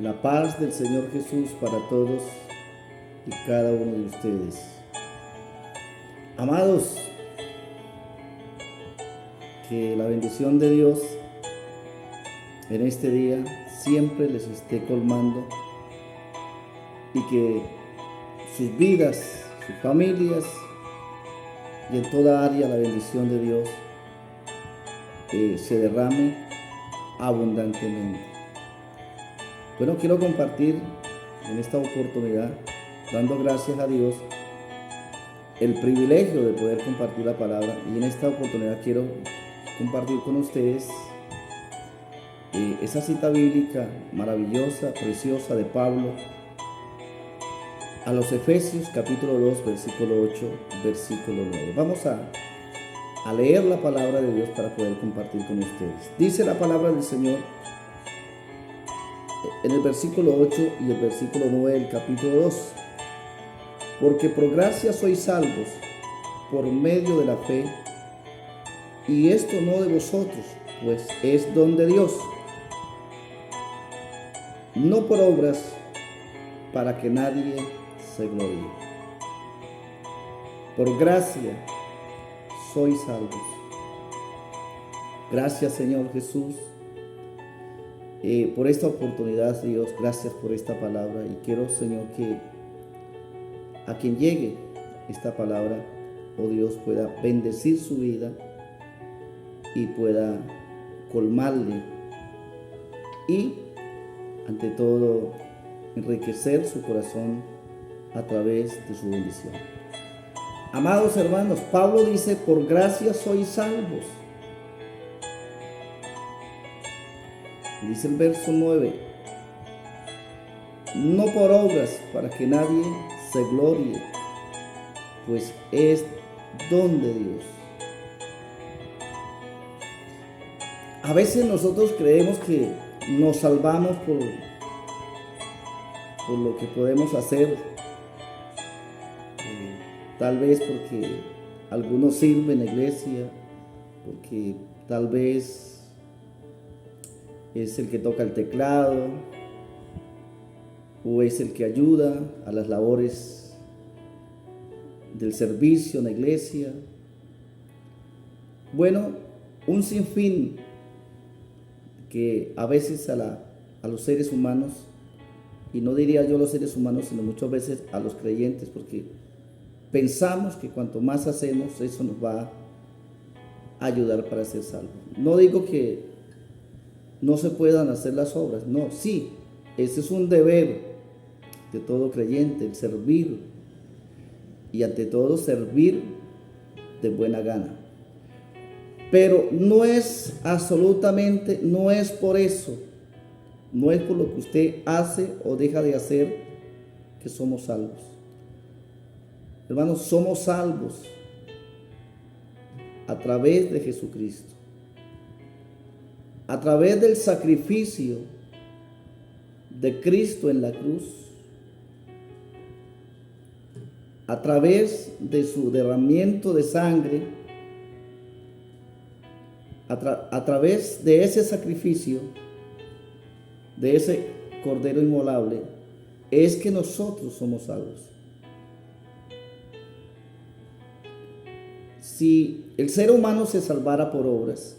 La paz del Señor Jesús para todos y cada uno de ustedes. Amados, que la bendición de Dios en este día siempre les esté colmando y que sus vidas, sus familias y en toda área la bendición de Dios se derrame abundantemente. Bueno, quiero compartir en esta oportunidad, dando gracias a Dios, el privilegio de poder compartir la palabra, y en esta oportunidad quiero compartir con ustedes esa cita bíblica maravillosa, preciosa de Pablo a los Efesios capítulo 2, versículo 8, versículo 9. Vamos a leer la palabra de Dios para poder compartir con ustedes. Dice la palabra del Señor en el versículo 8 y el versículo 9 del capítulo 2. Porque por gracia sois salvos por medio de la fe, y esto no de vosotros, pues es don de Dios, no por obras, para que nadie se gloríe. Por gracia sois salvos. Gracias, Señor Jesús, por esta oportunidad, Dios. Gracias por esta palabra, y quiero, Señor, que a quien llegue esta palabra, oh Dios, pueda bendecir su vida y pueda colmarle y, ante todo, enriquecer su corazón a través de su bendición. Amados hermanos, Pablo dice: por gracia sois salvos. Dice el verso 9: no por obras, para que nadie se glorie, pues es don de Dios. A veces nosotros creemos que nos salvamos por lo que podemos hacer, tal vez porque algunos sirven en la iglesia, porque tal vez es el que toca el teclado, o es el que ayuda a las labores del servicio en la iglesia. Bueno, un sinfín que a veces a los seres humanos, y no diría yo los seres humanos, sino muchas veces a los creyentes, porque pensamos que cuanto más hacemos, eso nos va a ayudar para ser salvos. No digo que no se puedan hacer las obras, no, sí, ese es un deber de todo creyente, el servir, y ante todo servir de buena gana. Pero no es absolutamente, no es por eso, no es por lo que usted hace o deja de hacer que somos salvos. Hermanos, somos salvos a través de Jesucristo, a través del sacrificio de Cristo en la cruz, a través de su derramamiento de sangre, a través de ese sacrificio, de ese cordero inmolable, es que nosotros somos salvos. Si el ser humano se salvara por obras,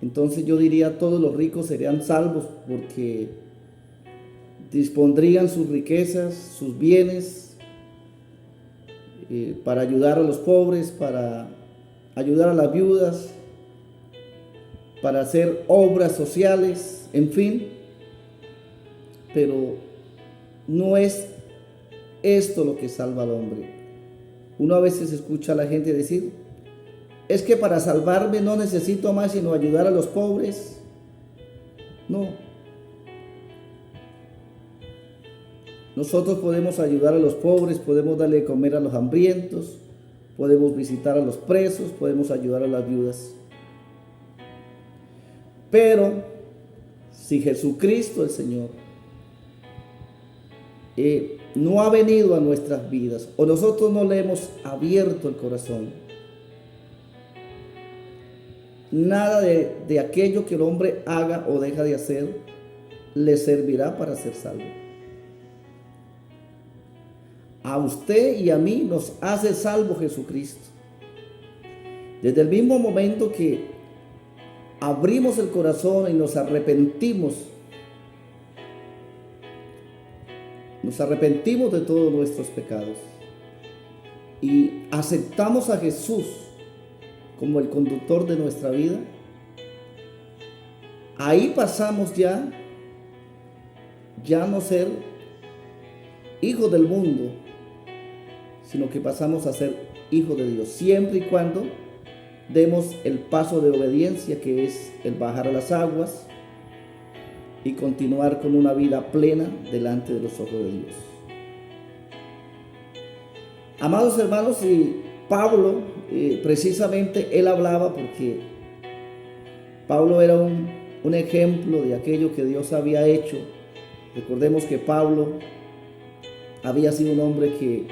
entonces yo diría todos los ricos serían salvos, porque dispondrían sus riquezas, sus bienes, para ayudar a los pobres, para ayudar a las viudas, para hacer obras sociales, en fin. Pero no es esto lo que salva al hombre. Uno a veces escucha a la gente decir: es que para salvarme no necesito más sino ayudar a los pobres. No. Nosotros podemos ayudar a los pobres, podemos darle de comer a los hambrientos, podemos visitar a los presos, podemos ayudar a las viudas. Pero si Jesucristo el Señor no ha venido a nuestras vidas, o nosotros no le hemos abierto el corazón, nada de aquello que el hombre haga o deja de hacer le servirá para ser salvo. A usted y a mí nos hace salvo Jesucristo. Desde el mismo momento que abrimos el corazón y nos arrepentimos de todos nuestros pecados y aceptamos a Jesús como el conductor de nuestra vida, ahí pasamos ya no ser hijos del mundo, sino que pasamos a ser hijos de Dios, siempre y cuando demos el paso de obediencia, que es el bajar a las aguas y continuar con una vida plena delante de los ojos de Dios. Amados hermanos, y Pablo, precisamente él hablaba porque Pablo era un ejemplo de aquello que Dios había hecho. Recordemos que Pablo había sido un hombre que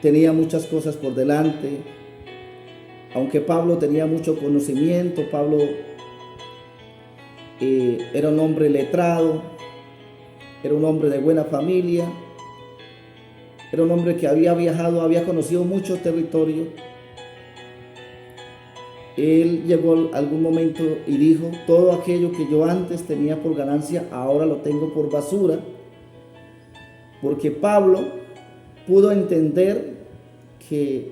tenía muchas cosas por delante. Aunque Pablo tenía mucho conocimiento, Pablo era un hombre letrado, era un hombre de buena familia, era un hombre que había viajado, había conocido mucho territorio. Él llegó a algún momento y dijo: todo aquello que yo antes tenía por ganancia, ahora lo tengo por basura, porque Pablo pudo entender que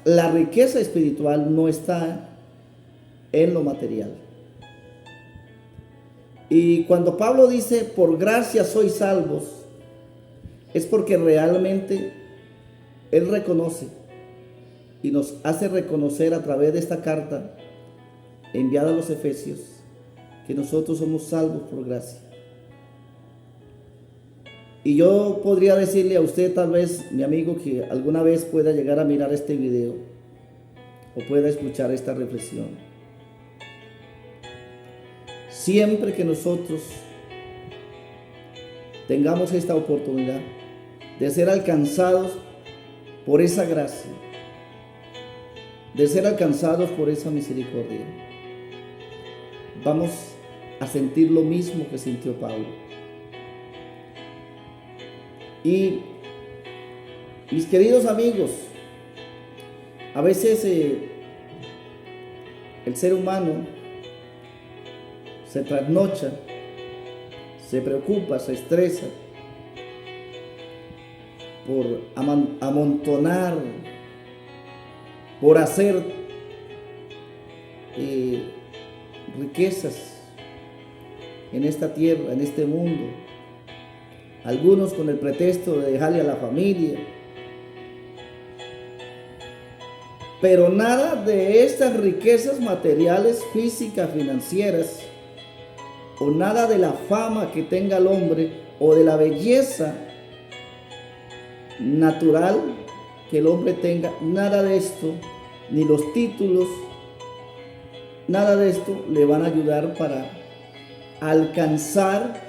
la riqueza espiritual no está en lo material. Y cuando Pablo dice: por gracia sois salvos, es porque realmente él reconoce y nos hace reconocer a través de esta carta enviada a los Efesios que nosotros somos salvos por gracia. Y yo podría decirle a usted, tal vez, mi amigo, que alguna vez pueda llegar a mirar este video o pueda escuchar esta reflexión. Siempre que nosotros tengamos esta oportunidad de ser alcanzados por esa gracia, de ser alcanzados por esa misericordia, vamos a sentir lo mismo que sintió Pablo. Y mis queridos amigos, a veces el ser humano se trasnocha, se preocupa, se estresa por amontonar, por hacer riquezas en esta tierra, en este mundo. Algunos con el pretexto de dejarle a la familia. Pero nada de estas riquezas materiales, físicas, financieras, o nada de la fama que tenga el hombre, o de la belleza natural que el hombre tenga, nada de esto, ni los títulos, nada de esto le van a ayudar para alcanzar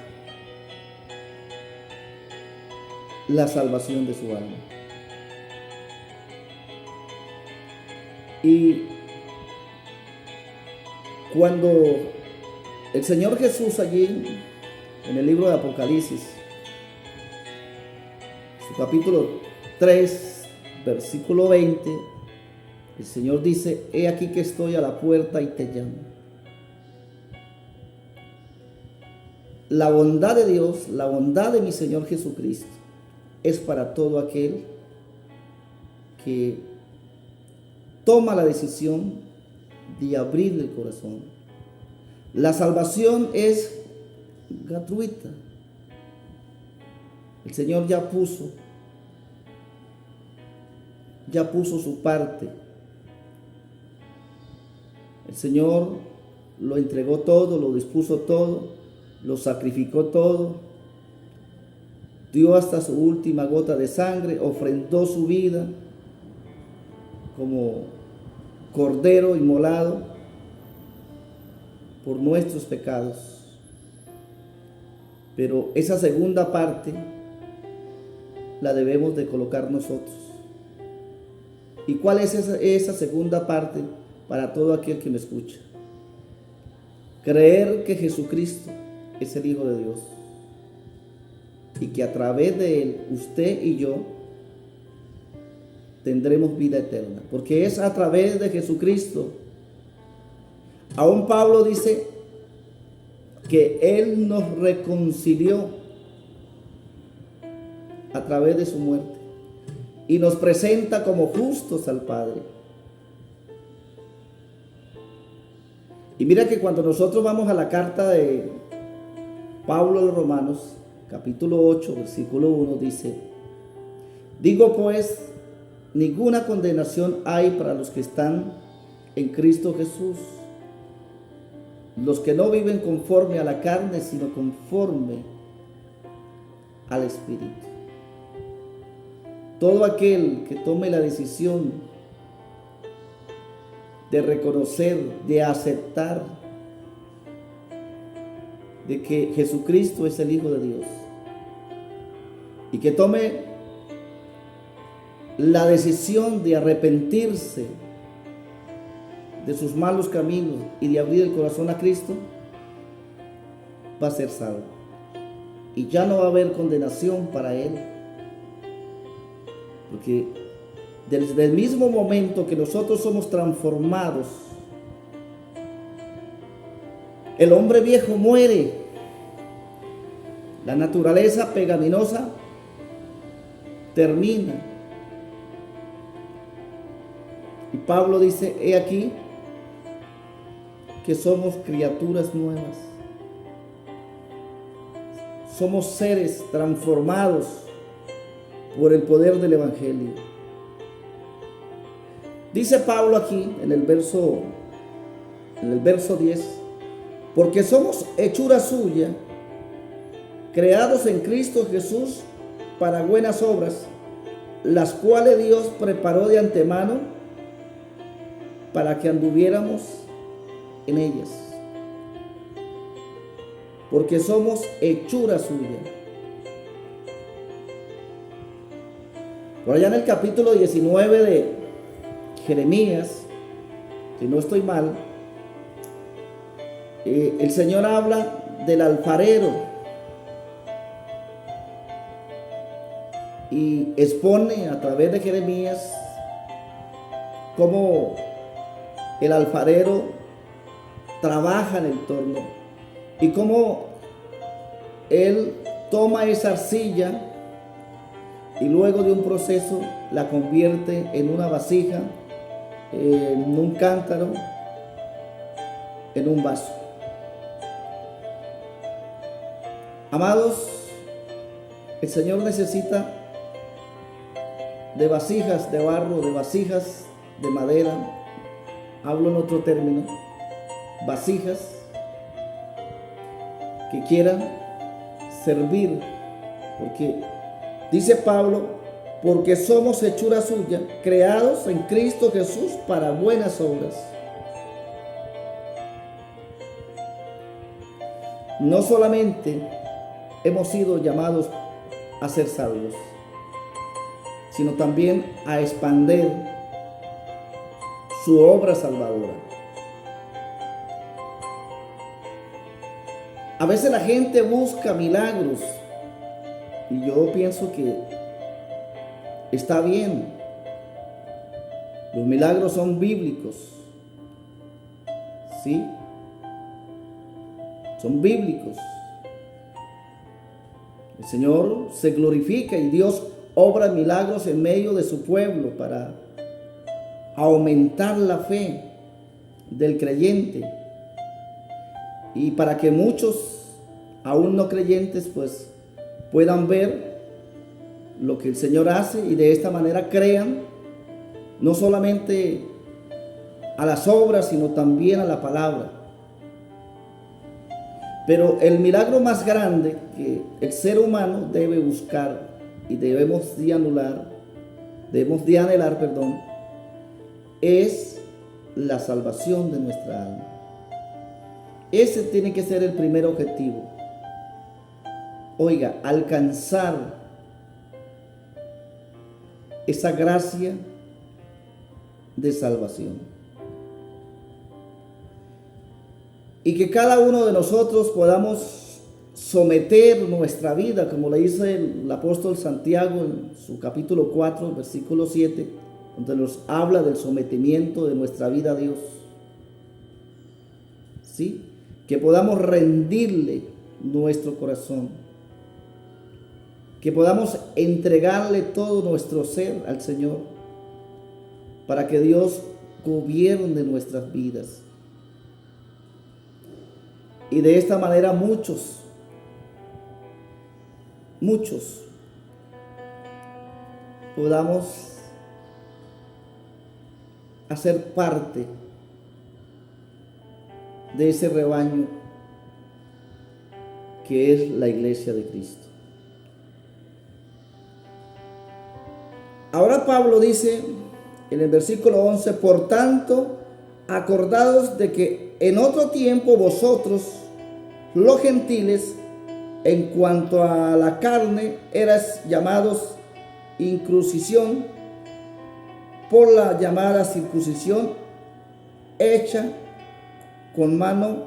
la salvación de su alma. Y cuando el Señor Jesús allí en el libro de Apocalipsis, su capítulo 3, versículo 20, el Señor dice: he aquí que estoy a la puerta y te llamo. La bondad de Dios, la bondad de mi Señor Jesucristo es para todo aquel que toma la decisión de abrirle el corazón. La salvación es gratuita. El Señor ya puso su parte. El Señor lo entregó todo, lo dispuso todo, lo sacrificó todo. Dio hasta su última gota de sangre, ofrendó su vida como cordero inmolado por nuestros pecados. Pero esa segunda parte la debemos de colocar nosotros. ¿Y cuál es esa segunda parte para todo aquel que me escucha? Creer que Jesucristo es el Hijo de Dios y que a través de Él, usted y yo, tendremos vida eterna, porque es a través de Jesucristo. Aún Pablo dice que Él nos reconcilió a través de su muerte y nos presenta como justos al Padre. Y mira que cuando nosotros vamos a la carta de Pablo a los Romanos, capítulo 8, versículo 1, dice: digo pues, ninguna condenación hay para los que están en Cristo Jesús, los que no viven conforme a la carne, sino conforme al Espíritu. Todo aquel que tome la decisión de reconocer, de aceptar de que Jesucristo es el Hijo de Dios, y que tome la decisión de arrepentirse de sus malos caminos y de abrir el corazón a Cristo, va a ser salvo. Y ya no va a haber condenación para él. Porque desde el mismo momento que nosotros somos transformados, el hombre viejo muere. La naturaleza pecaminosa termina. Y Pablo dice: he aquí que somos criaturas nuevas. Somos seres transformados por el poder del Evangelio. Dice Pablo aquí en el verso 10: porque somos hechura suya, creados en Cristo Jesús para buenas obras, las cuales Dios preparó de antemano para que anduviéramos en ellas. Porque somos hechura suya. Por allá en el capítulo 19 de Jeremías, si no estoy mal, el Señor habla del alfarero y expone a través de Jeremías cómo el alfarero trabaja en el torno y cómo él toma esa arcilla y luego de un proceso la convierte en una vasija, en un cántaro, en un vaso. Amados, el Señor necesita de vasijas de barro, de vasijas de madera. Hablo en otro término, vasijas que quieran servir, porque dice Pablo: porque somos hechura suya, creados en Cristo Jesús para buenas obras. No solamente hemos sido llamados a ser salvos, sino también a expandir su obra salvadora. A veces la gente busca milagros y yo pienso que está bien. Los milagros son bíblicos, ¿sí? Son bíblicos. El Señor se glorifica y Dios obra milagros en medio de su pueblo para aumentar la fe del creyente y para que muchos aún no creyentes pues puedan ver lo que el Señor hace y de esta manera crean no solamente a las obras sino también a la palabra. Pero el milagro más grande que el ser humano debe buscar y debemos de anhelar, es la salvación de nuestra alma. Ese tiene que ser el primer objetivo. Oiga, alcanzar esa gracia de salvación. Y que cada uno de nosotros podamos someter nuestra vida, como le dice el apóstol Santiago en su capítulo 4, versículo 7, donde nos habla del sometimiento de nuestra vida a Dios. ¿Sí? Que podamos rendirle nuestro corazón, que podamos entregarle todo nuestro ser al Señor, para que Dios gobierne nuestras vidas. Y de esta manera muchos podamos hacer parte de ese rebaño que es la iglesia de Cristo. Ahora Pablo dice en el versículo 11: por tanto, acordaos de que en otro tiempo vosotros, los gentiles, en cuanto a la carne, eras llamados incrucición por la llamada circuncisión hecha con mano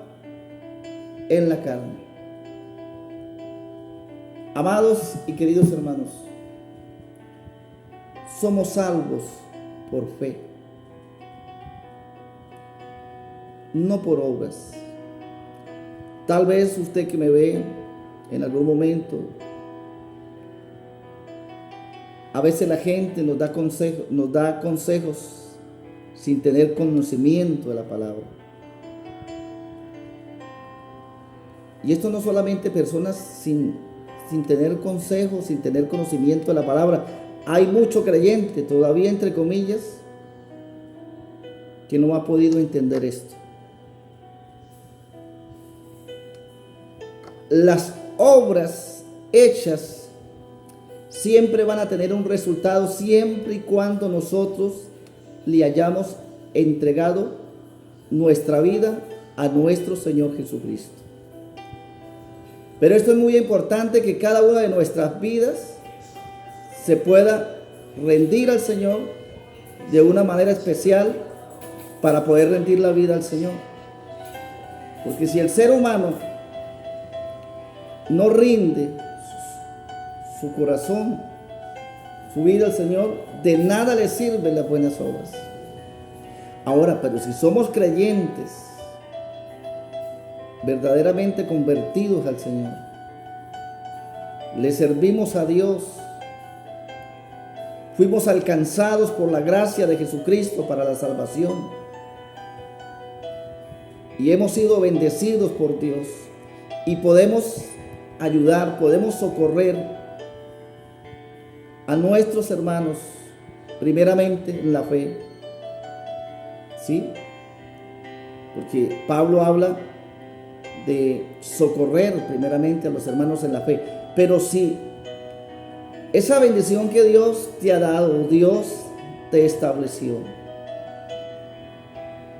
en la carne. Amados y queridos hermanos, somos salvos por fe, no por obras. Tal vez usted que me ve en algún momento, a veces la gente nos da consejos sin tener conocimiento de la palabra. Y esto no solamente personas sin tener consejos, sin tener conocimiento de la palabra. Hay mucho creyente, todavía entre comillas, que no ha podido entender esto. Las obras hechas siempre van a tener un resultado, siempre y cuando nosotros le hayamos entregado nuestra vida a nuestro Señor Jesucristo. Pero esto es muy importante, que cada una de nuestras vidas se pueda rendir al Señor de una manera especial, para poder rendir la vida al Señor. Porque si el ser humano no rinde su corazón, su vida al Señor, de nada le sirven las buenas obras. Ahora, pero si somos creyentes, verdaderamente convertidos al Señor, le servimos a Dios, fuimos alcanzados por la gracia de Jesucristo para la salvación, y hemos sido bendecidos por Dios, y podemos ayudar, podemos socorrer a nuestros hermanos, primeramente en la fe, ¿sí? Porque Pablo habla de socorrer primeramente a los hermanos en la fe. Pero si esa bendición que Dios te ha dado, Dios te estableció,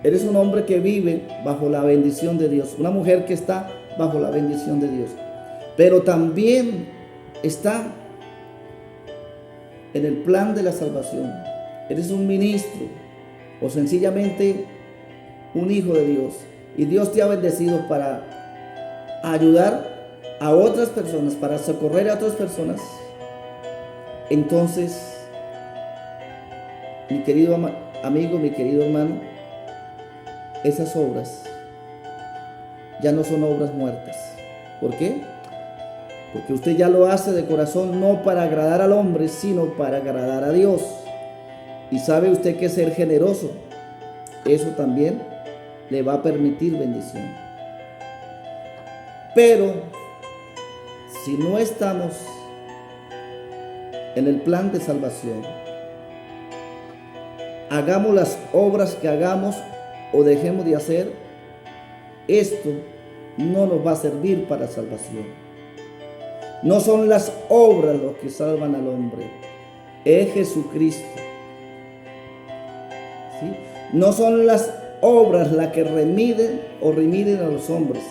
eres un hombre que vive bajo la bendición de Dios, una mujer que está bajo la bendición de Dios, pero también está en el plan de la salvación. Eres un ministro o sencillamente un hijo de Dios, y Dios te ha bendecido para ayudar a otras personas, para socorrer a otras personas. Entonces, mi querido amigo, mi querido hermano, esas obras ya no son obras muertas. ¿Por qué? Porque usted ya lo hace de corazón, no para agradar al hombre, sino para agradar a Dios. Y sabe usted que ser generoso, eso también le va a permitir bendición. Pero si no estamos en el plan de salvación, hagamos las obras que hagamos o dejemos de hacer, esto no nos va a servir para salvación. No son las obras lo que salvan al hombre, es Jesucristo. ¿Sí? No son las obras las que remiden a los hombres,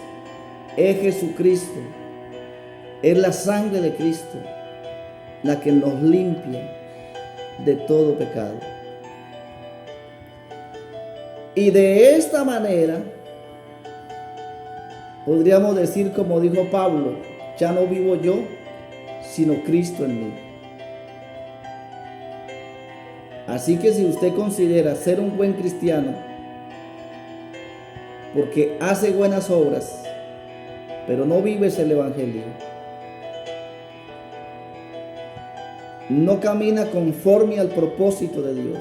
es Jesucristo. Es la sangre de Cristo la que nos limpia de todo pecado. Y de esta manera podríamos decir, como dijo Pablo ya no vivo yo, sino Cristo en mí. Así que si usted considera ser un buen cristiano porque hace buenas obras, pero no vives el Evangelio, no camina conforme al propósito de Dios,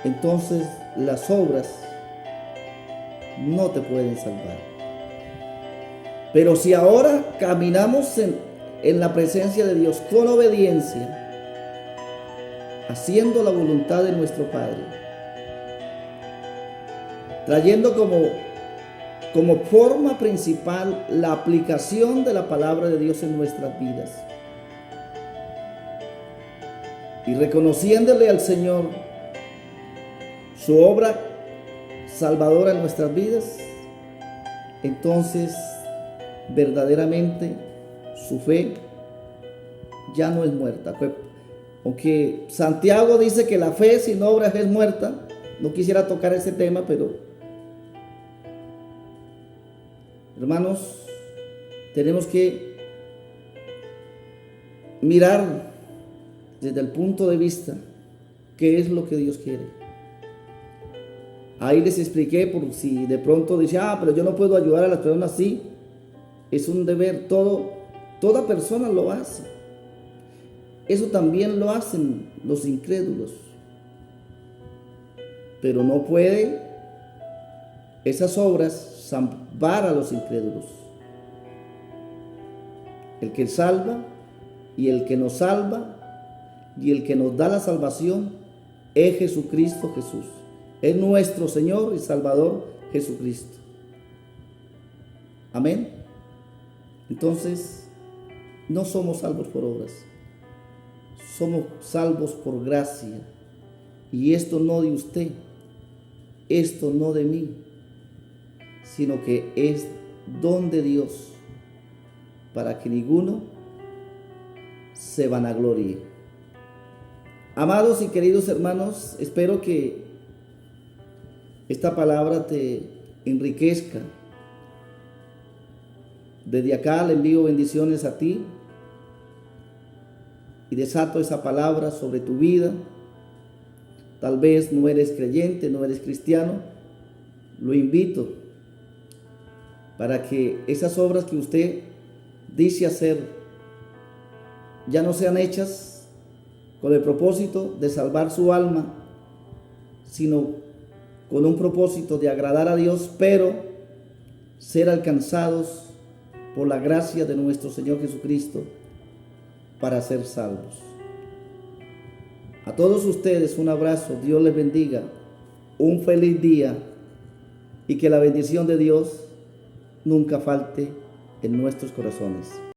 entonces las obras no te pueden salvar. Pero si ahora caminamos en la presencia de Dios con obediencia, haciendo la voluntad de nuestro Padre, trayendo como forma principal la aplicación de la palabra de Dios en nuestras vidas y reconociéndole al Señor su obra salvadora en nuestras vidas, entonces verdaderamente su fe ya no es muerta. Aunque Santiago dice que la fe sin obras es muerta, no quisiera tocar ese tema, pero hermanos, tenemos que mirar desde el punto de vista qué es lo que Dios quiere. Ahí les expliqué, por si de pronto dice, pero yo no puedo ayudar a las personas. Sí, es un deber, toda persona lo hace. Eso también lo hacen los incrédulos. Pero no puede esas obras salvar a los incrédulos. El que salva y el que nos salva y el que nos da la salvación es Jesucristo Jesús. Es nuestro Señor y Salvador Jesucristo. Amén. Entonces, no somos salvos por obras. Somos salvos por gracia. Y esto no de usted, esto no de mí, sino que es don de Dios para que ninguno se vanaglorie. Amados y queridos hermanos, espero que esta palabra te enriquezca. Desde acá le envío bendiciones a ti y desato esa palabra sobre tu vida. Tal vez no eres creyente, no eres cristiano. Lo invito para que esas obras que usted dice hacer ya no sean hechas con el propósito de salvar su alma, sino con un propósito de agradar a Dios, pero ser alcanzados por la gracia de nuestro Señor Jesucristo para ser salvos. A todos ustedes un abrazo, Dios les bendiga, un feliz día y que la bendición de Dios nunca falte en nuestros corazones.